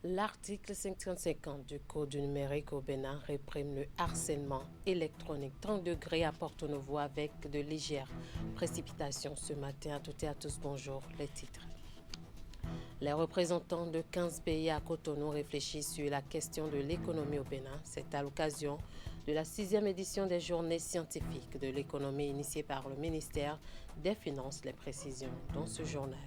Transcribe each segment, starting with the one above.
L'article 550 du Code du numérique au Bénin réprime le harcèlement électronique. 30 degrés à Porto Novo avec de légères précipitations ce matin. À toutes et à tous, bonjour. Les titres. Les représentants de 15 pays à Cotonou réfléchissent sur la question de l'économie au Bénin. C'est à l'occasion de la 6e édition des journées scientifiques de l'économie initiée par le ministère des Finances. Les précisions dans ce journal.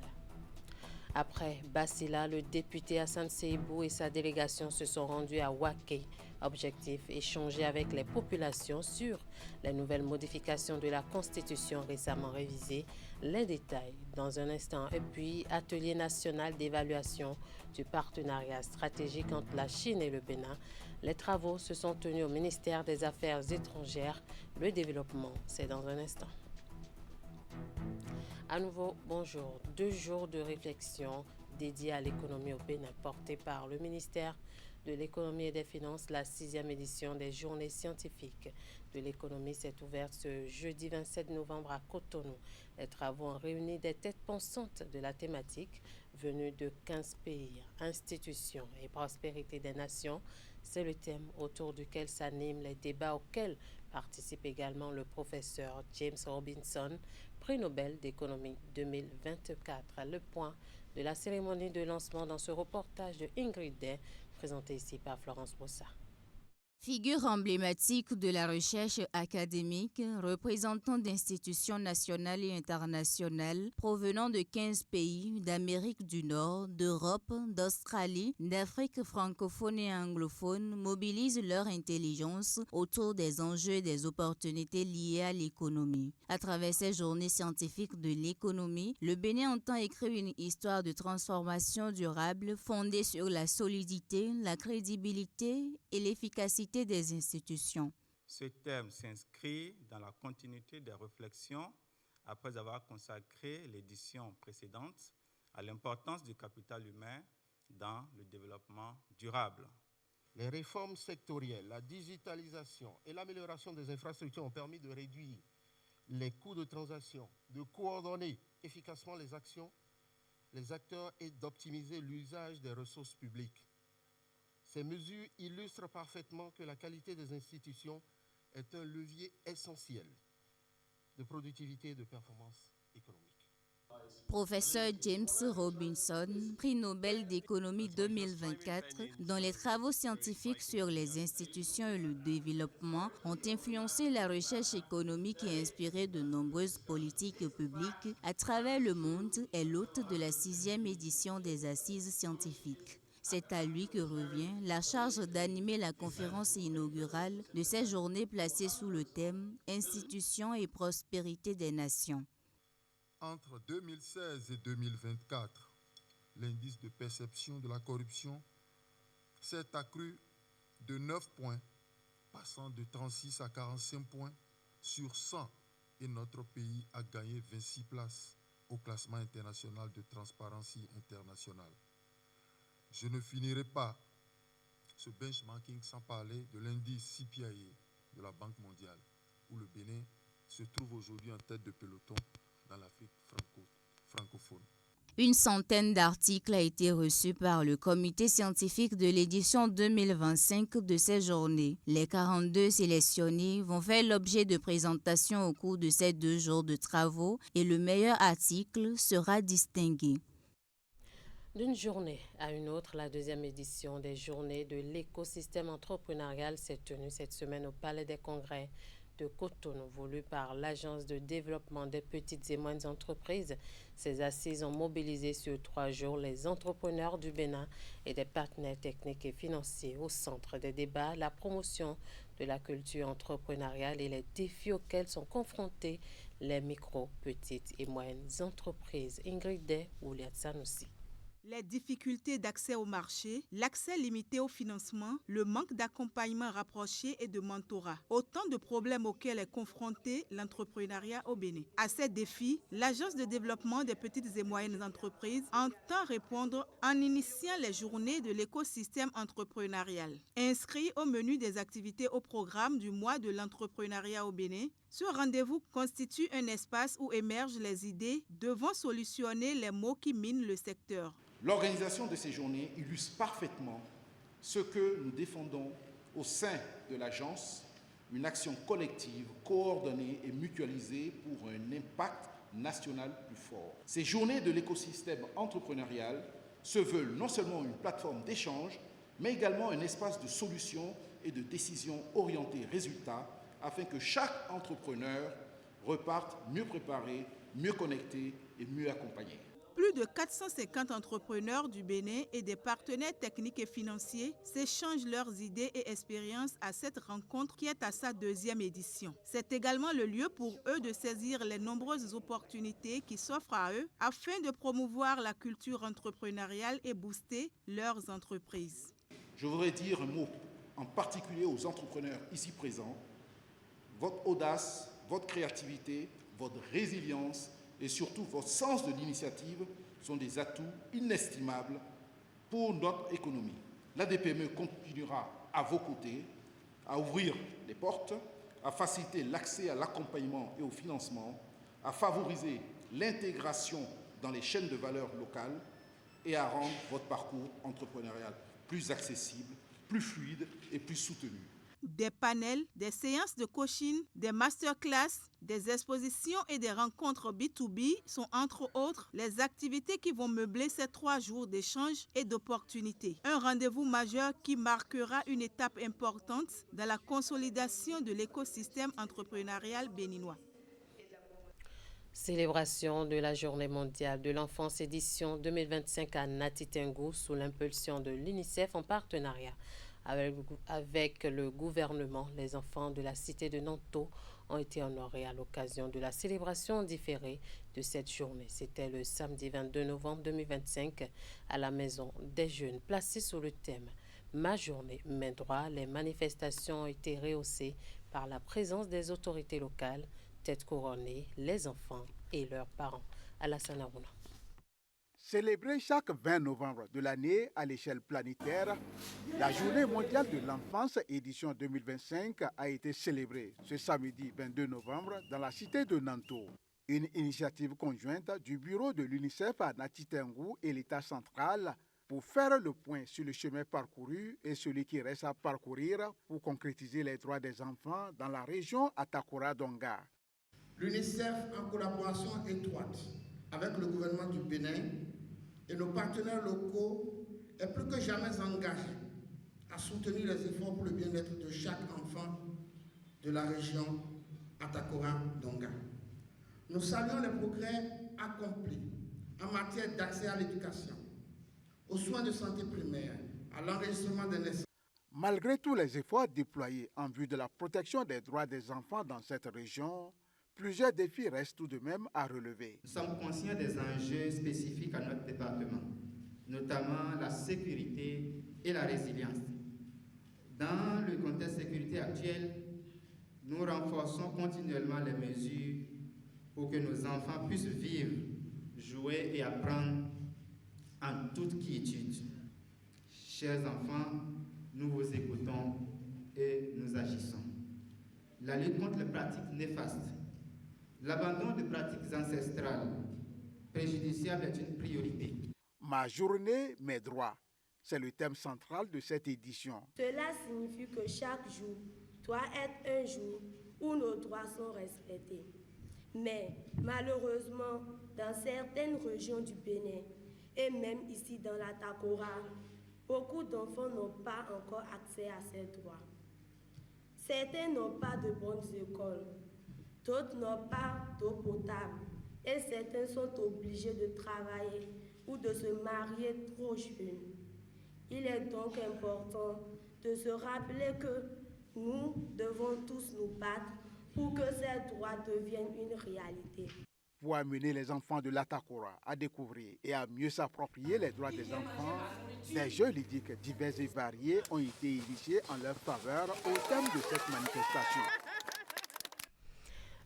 Après Bassila, le député Hassan Seibou et sa délégation se sont rendus à Waké. Objectif, échanger avec les populations sur les nouvelles modifications de la Constitution récemment révisée. Les détails dans un instant. Et puis, atelier national d'évaluation du partenariat stratégique entre la Chine et le Bénin. Les travaux se sont tenus au ministère des Affaires étrangères. Le développement, c'est dans un instant. À nouveau, bonjour. 2 jours de réflexion dédiés à l'économie au Bénin, portés par le ministère de l'économie et des finances. La 6e édition des journées scientifiques de l'économie s'est ouverte ce jeudi 27 novembre à Cotonou. Les travaux ont réuni des têtes pensantes de la thématique venues de 15 pays, institutions et prospérité des nations. C'est le thème autour duquel s'animent les débats auxquels participe également le professeur James Robinson, prix Nobel d'économie 2024. Le point de la cérémonie de lancement dans ce reportage de Ingrid Day, présenté ici par Florence Bossa. Figure emblématique de la recherche académique, représentant d'institutions nationales et internationales provenant de 15 pays d'Amérique du Nord, d'Europe, d'Australie, d'Afrique francophone et anglophone, mobilisent leur intelligence autour des enjeux et des opportunités liées à l'économie. À travers ces journées scientifiques de l'économie, le Bénin entend écrire une histoire de transformation durable fondée sur la solidité, la crédibilité et l'efficacité des institutions. Ce thème s'inscrit dans la continuité des réflexions après avoir consacré l'édition précédente à l'importance du capital humain dans le développement durable. Les réformes sectorielles, la digitalisation et l'amélioration des infrastructures ont permis de réduire les coûts de transaction, de coordonner efficacement les actions, les acteurs et d'optimiser l'usage des ressources publiques. Ces mesures illustrent parfaitement que la qualité des institutions est un levier essentiel de productivité et de performance économique. Professeur James Robinson, prix Nobel d'économie 2024, dont les travaux scientifiques sur les institutions et le développement ont influencé la recherche économique et inspiré de nombreuses politiques publiques à travers le monde, est l'hôte de la 6e édition des Assises scientifiques. C'est à lui que revient la charge d'animer la conférence inaugurale de ces journées placées sous le thème « Institutions et prospérité des nations ». Entre 2016 et 2024, l'indice de perception de la corruption s'est accru de 9 points, passant de 36 à 45 points sur 100, et notre pays a gagné 26 places au classement international de transparence internationale. Je ne finirai pas ce benchmarking sans parler de l'indice CPIA de la Banque mondiale, où le Bénin se trouve aujourd'hui en tête de peloton dans l'Afrique francophone. Une centaine d'articles a été reçu par le comité scientifique de l'édition 2025 de ces journées. Les 42 sélectionnés vont faire l'objet de présentations au cours de ces 2 jours de travaux et le meilleur article sera distingué. D'une journée à une autre, la 2e édition des journées de l'écosystème entrepreneurial s'est tenue cette semaine au Palais des Congrès de Cotonou, voulu par l'Agence de développement des petites et moyennes entreprises. Ces assises ont mobilisé sur 3 jours les entrepreneurs du Bénin et des partenaires techniques et financiers. Au centre des débats, la promotion de la culture entrepreneuriale et les défis auxquels sont confrontés les micro, petites et moyennes entreprises. Ingrid Day ou Liat Sanoussi. Les difficultés d'accès au marché, l'accès limité au financement, le manque d'accompagnement rapproché et de mentorat. Autant de problèmes auxquels est confronté l'entrepreneuriat au Bénin. À ces défis, l'Agence de développement des petites et moyennes entreprises entend répondre en initiant les journées de l'écosystème entrepreneurial. Inscrit au menu des activités au programme du mois de l'entrepreneuriat au Bénin, ce rendez-vous constitue un espace où émergent les idées devant solutionner les maux qui minent le secteur. L'organisation de ces journées illustre parfaitement ce que nous défendons au sein de l'agence, une action collective, coordonnée et mutualisée pour un impact national plus fort. Ces journées de l'écosystème entrepreneurial se veulent non seulement une plateforme d'échange, mais également un espace de solutions et de décisions orientées résultats, afin que chaque entrepreneur reparte mieux préparé, mieux connecté et mieux accompagné. Plus de 450 entrepreneurs du Bénin et des partenaires techniques et financiers s'échangent leurs idées et expériences à cette rencontre qui est à sa 2e édition. C'est également le lieu pour eux de saisir les nombreuses opportunités qui s'offrent à eux afin de promouvoir la culture entrepreneuriale et booster leurs entreprises. Je voudrais dire un mot en particulier aux entrepreneurs ici présents. Votre audace, votre créativité, votre résilience et surtout votre sens de l'initiative sont des atouts inestimables pour notre économie. L'ADPME continuera à vos côtés, à ouvrir les portes, à faciliter l'accès à l'accompagnement et au financement, à favoriser l'intégration dans les chaînes de valeur locales et à rendre votre parcours entrepreneurial plus accessible, plus fluide et plus soutenu. Des panels, des séances de coaching, des masterclass, des expositions et des rencontres B2B sont entre autres les activités qui vont meubler ces 3 jours d'échanges et d'opportunités. Un rendez-vous majeur qui marquera une étape importante dans la consolidation de l'écosystème entrepreneurial béninois. Célébration de la Journée mondiale de l'enfance édition 2025 à Nati Tengou sous l'impulsion de l'UNICEF en partenariat avec le gouvernement. Les enfants de la cité de Nanto ont été honorés à l'occasion de la célébration différée de cette journée. C'était le samedi 22 novembre 2025 à la Maison des Jeunes, placée sous le thème « Ma journée, mes droits ». Les manifestations ont été rehaussées par la présence des autorités locales, tête couronnée, les enfants et leurs parents. Alassane Arouna. Célébrée chaque 20 novembre de l'année à l'échelle planétaire, la Journée mondiale de l'enfance édition 2025 a été célébrée ce samedi 22 novembre dans la cité de Nanto. Une initiative conjointe du bureau de l'UNICEF à Nati Tengou et l'État central pour faire le point sur le chemin parcouru et celui qui reste à parcourir pour concrétiser les droits des enfants dans la région Atakora-Donga. L'UNICEF, en collaboration étroite avec le gouvernement du Bénin et nos partenaires locaux, est plus que jamais engagé à soutenir les efforts pour le bien-être de chaque enfant de la région Atakora-Donga. Nous saluons les progrès accomplis en matière d'accès à l'éducation, aux soins de santé primaire, à l'enregistrement des naissances. Malgré tous les efforts déployés en vue de la protection des droits des enfants dans cette région, plusieurs défis restent tout de même à relever. Nous sommes conscients des enjeux spécifiques à notre département, notamment la sécurité et la résilience. Dans le contexte de sécurité actuel, nous renforçons continuellement les mesures pour que nos enfants puissent vivre, jouer et apprendre en toute quiétude. Chers enfants, nous vous écoutons et nous agissons. La lutte contre les pratiques néfastes, l'abandon de pratiques ancestrales préjudiciables est une priorité. Ma journée, mes droits, c'est le thème central de cette édition. Cela signifie que chaque jour doit être un jour où nos droits sont respectés. Mais malheureusement, dans certaines régions du Bénin, et même ici dans la Takora, beaucoup d'enfants n'ont pas encore accès à ces droits. Certains n'ont pas de bonnes écoles, d'autres n'ont pas d'eau potable et certains sont obligés de travailler ou de se marier trop jeunes. Il est donc important de se rappeler que nous devons tous nous battre pour que ces droits deviennent une réalité. Pour amener les enfants de l'Atakora à découvrir et à mieux s'approprier les droits des enfants, des jeux ludiques divers et variés ont été initiés en leur faveur au terme de cette manifestation.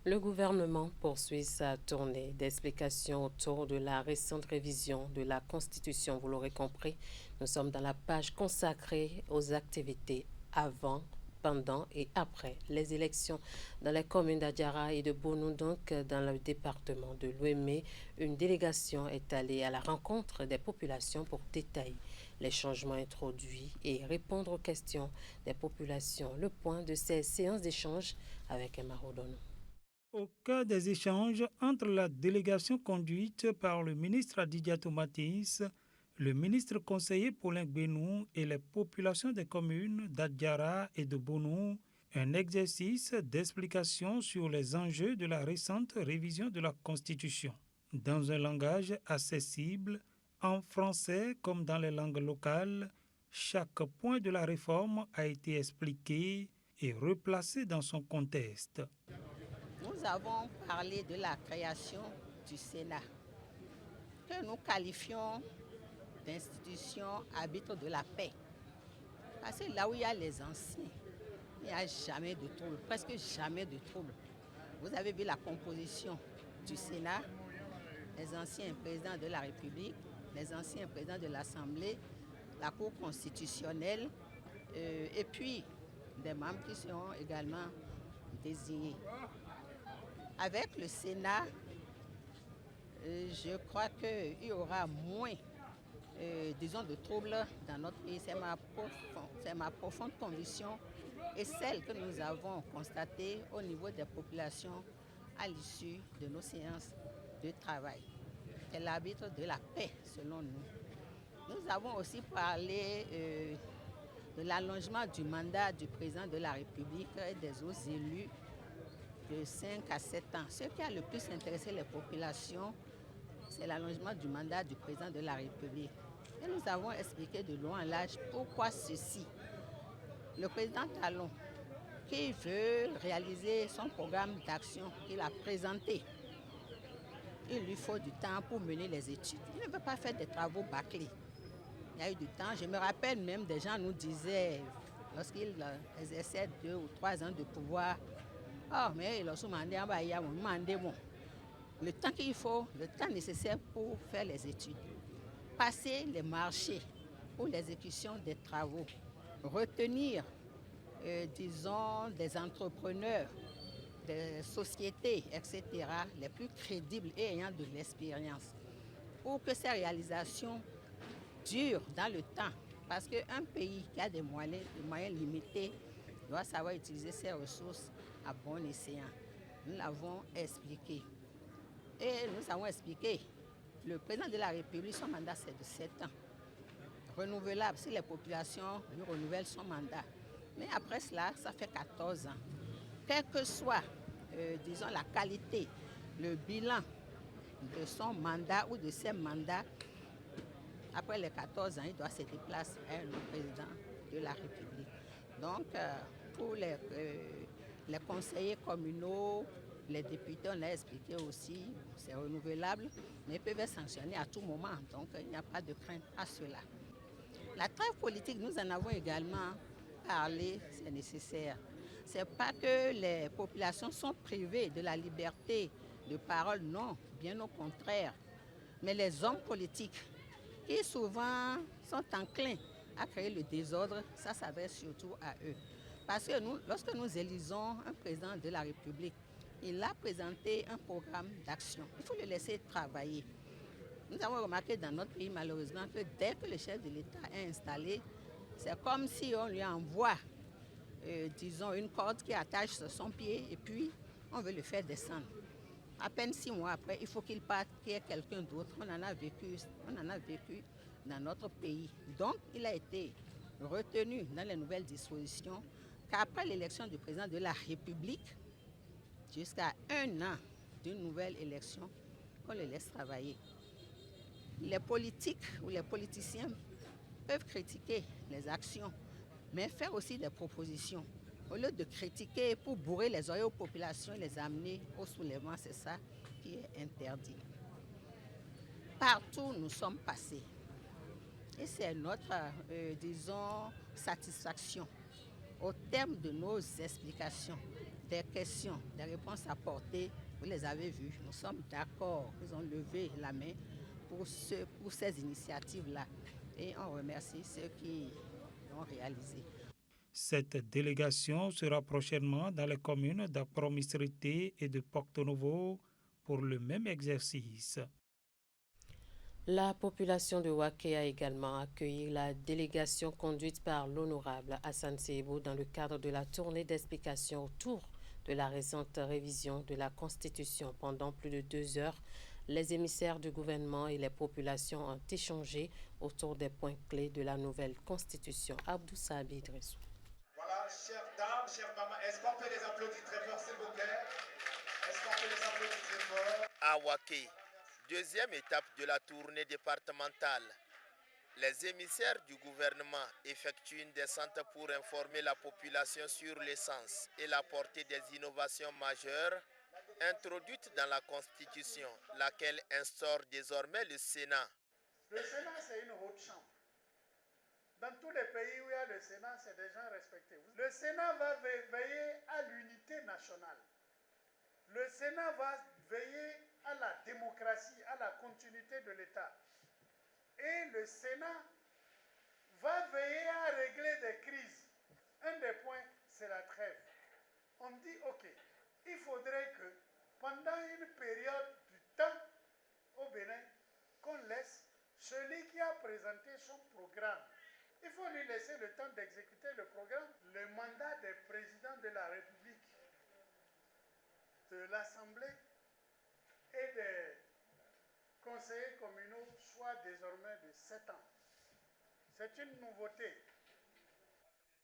Le gouvernement poursuit sa tournée d'explications autour de la récente révision de la Constitution. Vous l'aurez compris, nous sommes dans la page consacrée aux activités avant, pendant et après les élections dans les communes d'Adjara et de Bonou, donc dans le département de l'Ouémé. Une délégation est allée à la rencontre des populations pour détailler les changements introduits et répondre aux questions des populations. Le point de ces séances d'échange avec Emma Rodono. Au cœur des échanges entre la délégation conduite par le ministre Adidiatou Matis, le ministre conseiller Paulin Gbénou et les populations des communes d'Adjara et de Bonou, un exercice d'explication sur les enjeux de la récente révision de la Constitution. Dans un langage accessible, en français comme dans les langues locales, chaque point de la réforme a été expliqué et replacé dans son contexte. Nous avons parlé de la création du Sénat, que nous qualifions d'institution arbitre de la paix. Parce que là où il y a les anciens, il n'y a jamais de trouble, presque jamais de trouble. Vous avez vu la composition du Sénat, les anciens présidents de la République, les anciens présidents de l'Assemblée, la Cour constitutionnelle, et puis des membres qui seront également désignés. Avec le Sénat, je crois qu'il y aura moins, disons, de troubles dans notre pays. C'est ma profonde conviction et celle que nous avons constatée au niveau des populations à l'issue de nos séances de travail. C'est l'arbitre de la paix, selon nous. Nous avons aussi parlé de l'allongement du mandat du président de la République et des autres élus de 5 à 7 ans. Ce qui a le plus intéressé les populations, c'est l'allongement du mandat du président de la République. Et nous avons expliqué de long en large pourquoi ceci. Le président Talon, qui veut réaliser son programme d'action qu'il a présenté, il lui faut du temps pour mener les études. Il ne veut pas faire des travaux bâclés. Il y a eu du temps. Je me rappelle même des gens nous disaient, lorsqu'il exerçait 2 ou 3 ans de pouvoir, oh, mais il a demandé le temps qu'il faut, le temps nécessaire pour faire les études, passer les marchés pour l'exécution des travaux, retenir, disons, des entrepreneurs, des sociétés, etc., les plus crédibles et ayant de l'expérience, pour que ces réalisations durent dans le temps. Parce qu'un pays qui a des moyens limités doit savoir utiliser ses ressources à bon escient. Nous l'avons expliqué. Et nous avons expliqué, le président de la République, son mandat c'est de 7 ans. Renouvelable, si les populations lui renouvellent son mandat. Mais après cela, ça fait 14 ans. Quelle que soit, disons, la qualité, le bilan de son mandat ou de ses mandats, après les 14 ans, il doit se déplacer à le président de la République. Donc, pour les conseillers communaux, les députés, on l'a expliqué aussi, c'est renouvelable, mais ils peuvent être sanctionnés à tout moment. Donc, il n'y a pas de crainte à cela. La trêve politique, nous en avons également parlé, c'est nécessaire. Ce n'est pas que les populations sont privées de la liberté de parole, non, bien au contraire. Mais les hommes politiques, qui souvent sont enclins à créer le désordre, ça s'adresse surtout à eux. Parce que nous, lorsque nous élisons un président de la République, il a présenté un programme d'action. Il faut le laisser travailler. Nous avons remarqué dans notre pays, malheureusement, que dès que le chef de l'État est installé, c'est comme si on lui envoie, disons, une corde qui attache sur son pied et puis on veut le faire descendre. À peine 6 mois après, il faut qu'il parte, qu'il y ait quelqu'un d'autre. On en a vécu dans notre pays. Donc, il a été retenu dans les nouvelles dispositions qu'après l'élection du président de la République, jusqu'à 1 an d'une nouvelle élection, on le laisse travailler. Les politiques ou les politiciens peuvent critiquer les actions, mais faire aussi des propositions. Au lieu de critiquer pour bourrer les oreilles aux populations et les amener au soulèvement, c'est ça qui est interdit. Partout nous sommes passés. Et c'est notre, disons, satisfaction. Au terme de nos explications, des questions, des réponses apportées, vous les avez vues. Nous sommes d'accord. Ils ont levé la main pour ces initiatives-là. Et on remercie ceux qui l'ont réalisé. Cette délégation sera prochainement dans les communes d'Akpro-Mistrité et de Porto-Novo pour le même exercice. La population de Waké a également accueilli la délégation conduite par l'honorable Hassan Seibou dans le cadre de la tournée d'explication autour de la récente révision de la Constitution. Pendant plus de 2 heures, les émissaires du gouvernement et les populations ont échangé autour des points clés de la nouvelle Constitution. Abdou Sabi Idrissou. Voilà, chères dames, chers mamans, est-ce qu'on peut les applaudir très fort, s'il vous plaît? Est-ce qu'on peut les applaudir très fort? À Waké, deuxième étape de la tournée départementale, les émissaires du gouvernement effectuent une descente pour informer la population sur l'essence et la portée des innovations majeures introduites dans la Constitution, laquelle instaure désormais le Sénat. Le Sénat, c'est une haute chambre. Dans tous les pays où il y a le Sénat, c'est des gens respectés. Le Sénat va veiller à l'unité nationale. Le Sénat va veiller à la démocratie, à la continuité de l'État. Et le Sénat va veiller à régler des crises. Un des points, c'est la trêve. On dit, OK, il faudrait que pendant une période du temps au Bénin, qu'on laisse celui qui a présenté son programme. Il faut lui laisser le temps d'exécuter le programme. Le mandat des présidents de la République, de l'Assemblée et des conseillers communaux soit désormais de 7 ans. C'est une nouveauté.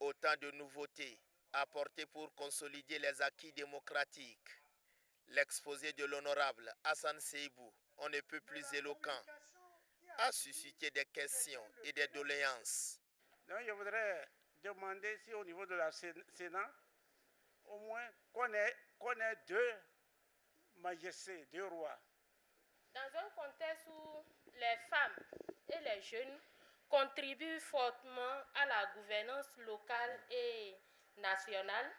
Autant de nouveautés apportées pour consolider les acquis démocratiques. L'exposé de l'honorable Hassan Seibou, on ne peut plus éloquent, a suscité des questions et des doléances. Donc je voudrais demander si au niveau de la Sénat, au moins qu'on ait 2 majestés, 2 rois. Dans un contexte où les femmes et les jeunes contribuent fortement à la gouvernance locale et nationale,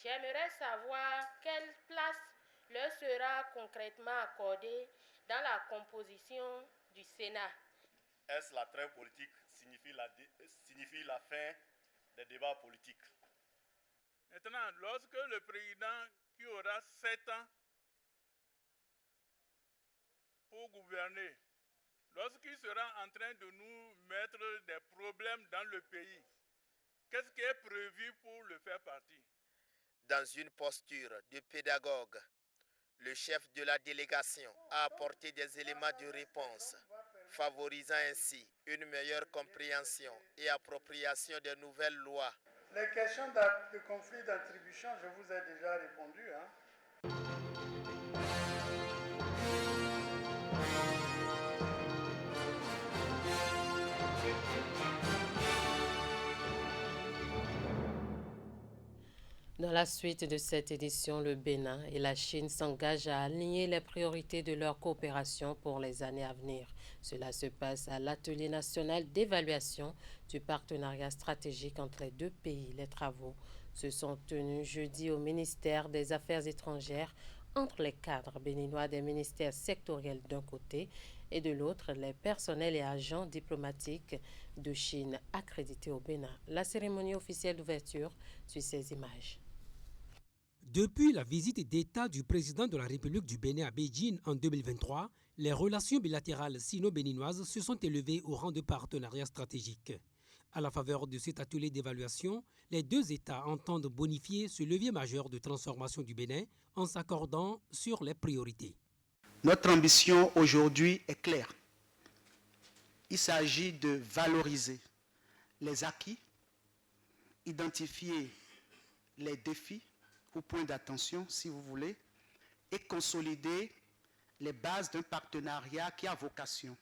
j'aimerais savoir quelle place leur sera concrètement accordée dans la composition du Sénat. Est-ce la trêve politique signifie la fin des débats politiques? Maintenant, lorsque le président qui aura 7 ans pour gouverner, lorsqu'il sera en train de nous mettre des problèmes dans le pays, qu'est-ce qui est prévu pour le faire partir? Dans une posture de pédagogue, le chef de la délégation a apporté des éléments de réponse, favorisant ainsi une meilleure compréhension et appropriation des nouvelles lois. Les questions de conflit d'attribution, je vous ai déjà répondu. Dans la suite de cette édition, le Bénin et la Chine s'engagent à aligner les priorités de leur coopération pour les années à venir. Cela se passe à l'atelier national d'évaluation du partenariat stratégique entre les 2 pays. Les travaux se sont tenus jeudi au ministère des Affaires étrangères entre les cadres béninois des ministères sectoriels d'un côté et de l'autre les personnels et agents diplomatiques de Chine accrédités au Bénin. La cérémonie officielle d'ouverture suit ces images. Depuis la visite d'État du président de la République du Bénin à Beijing en 2023, les relations bilatérales sino-béninoises se sont élevées au rang de partenariat stratégique. À la faveur de cet atelier d'évaluation, les 2 États entendent bonifier ce levier majeur de transformation du Bénin en s'accordant sur les priorités. Notre ambition aujourd'hui est claire. Il s'agit de valoriser les acquis, identifier les défis ou points d'attention, si vous voulez, et consolider les bases d'un partenariat qui a vocation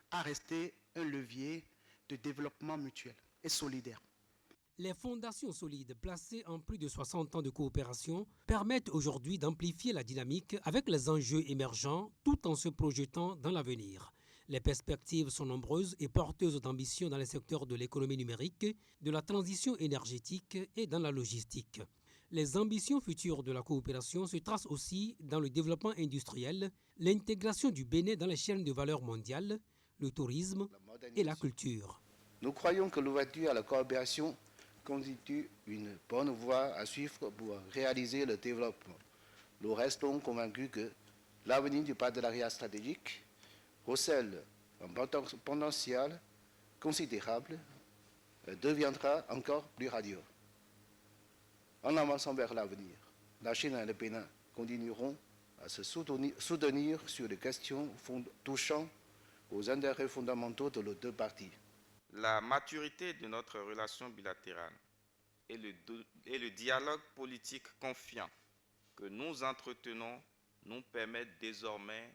à rester un levier de développement mutuel et solidaire. Les fondations solides placées en plus de 60 ans de coopération permettent aujourd'hui d'amplifier la dynamique avec les enjeux émergents tout en se projetant dans l'avenir. Les perspectives sont nombreuses et porteuses d'ambition dans les secteurs de l'économie numérique, de la transition énergétique et dans la logistique. Les ambitions futures de la coopération se tracent aussi dans le développement industriel, l'intégration du Bénin dans les chaînes de valeur mondiales, le tourisme et la culture. Nous croyons que l'ouverture à la coopération constitue une bonne voie à suivre pour réaliser le développement. Nous restons convaincus que l'avenir du partenariat stratégique recèle un potentiel considérable, deviendra encore plus radieux. En avançant vers l'avenir, la Chine et le Bénin continueront à se soutenir sur les questions touchant aux intérêts fondamentaux de nos deux parties. La maturité de notre relation bilatérale et le dialogue politique confiant que nous entretenons nous permettent désormais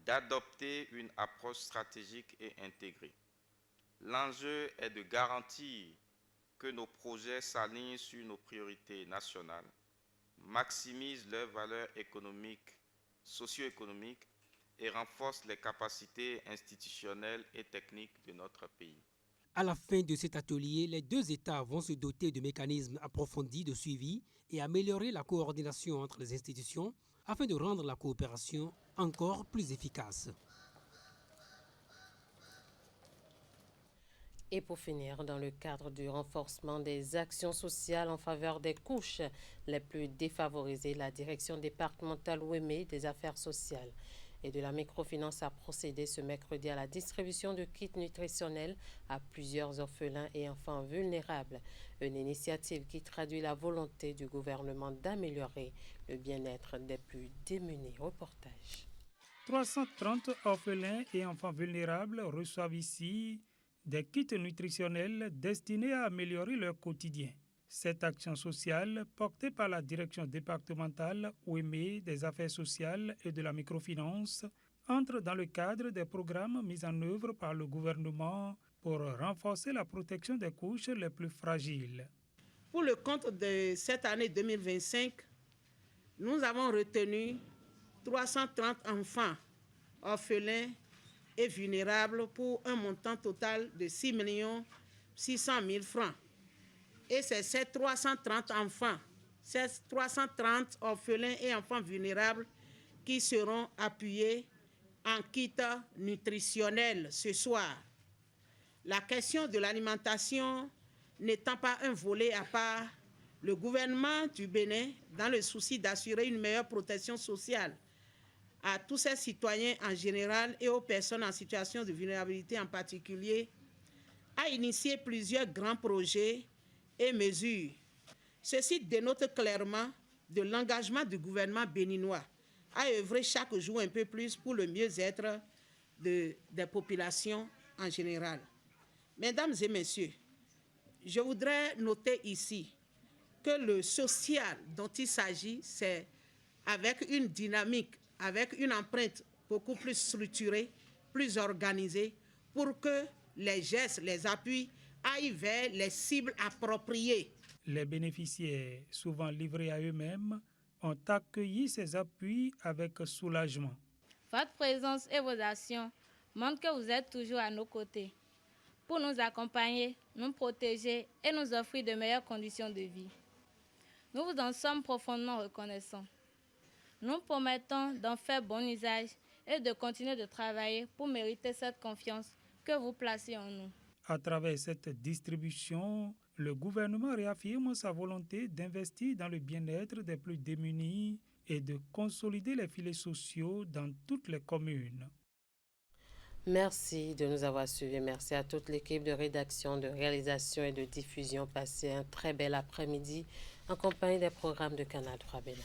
d'adopter une approche stratégique et intégrée. L'enjeu est de garantir que nos projets s'alignent sur nos priorités nationales, maximisent leurs valeurs économiques, socio-économiques et renforcent les capacités institutionnelles et techniques de notre pays. À la fin de cet atelier, les deux États vont se doter de mécanismes approfondis de suivi et améliorer la coordination entre les institutions afin de rendre la coopération encore plus efficace. Et pour finir, dans le cadre du renforcement des actions sociales en faveur des couches les plus défavorisées, la direction départementale OEME des affaires sociales et de la microfinance a procédé ce mercredi à la distribution de kits nutritionnels à plusieurs orphelins et enfants vulnérables. Une initiative qui traduit la volonté du gouvernement d'améliorer le bien-être des plus démunis. Reportage. 330 orphelins et enfants vulnérables reçoivent ici des kits nutritionnels destinés à améliorer leur quotidien. Cette action sociale, portée par la direction départementale OEME des affaires sociales et de la microfinance, entre dans le cadre des programmes mis en œuvre par le gouvernement pour renforcer la protection des couches les plus fragiles. Pour le compte de cette année 2025, nous avons retenu 330 enfants orphelins et vulnérables pour un montant total de 6 600 000 francs. Et c'est ces 330 enfants, ces 330 orphelins et enfants vulnérables qui seront appuyés en kit nutritionnel ce soir. La question de l'alimentation n'étant pas un volet à part, le gouvernement du Bénin, dans le souci d'assurer une meilleure protection sociale à tous ses citoyens en général et aux personnes en situation de vulnérabilité en particulier, a initié plusieurs grands projets et mesures. Ceci dénote clairement de l'engagement du gouvernement béninois à œuvrer chaque jour un peu plus pour le mieux-être des populations en général. Mesdames et messieurs, je voudrais noter ici que le social dont il s'agit, c'est avec une dynamique, avec une empreinte beaucoup plus structurée, plus organisée, pour que les gestes, les appuis aillent vers les cibles appropriées. Les bénéficiaires, souvent livrés à eux-mêmes, ont accueilli ces appuis avec soulagement. Votre présence et vos actions montrent que vous êtes toujours à nos côtés pour nous accompagner, nous protéger et nous offrir de meilleures conditions de vie. Nous vous en sommes profondément reconnaissants. Nous promettons d'en faire bon usage et de continuer de travailler pour mériter cette confiance que vous placez en nous. À travers cette distribution, le gouvernement réaffirme sa volonté d'investir dans le bien-être des plus démunis et de consolider les filets sociaux dans toutes les communes. Merci de nous avoir suivis. Merci à toute l'équipe de rédaction, de réalisation et de diffusion. Passez un très bel après-midi en compagnie des programmes de Canal 3 Bénin.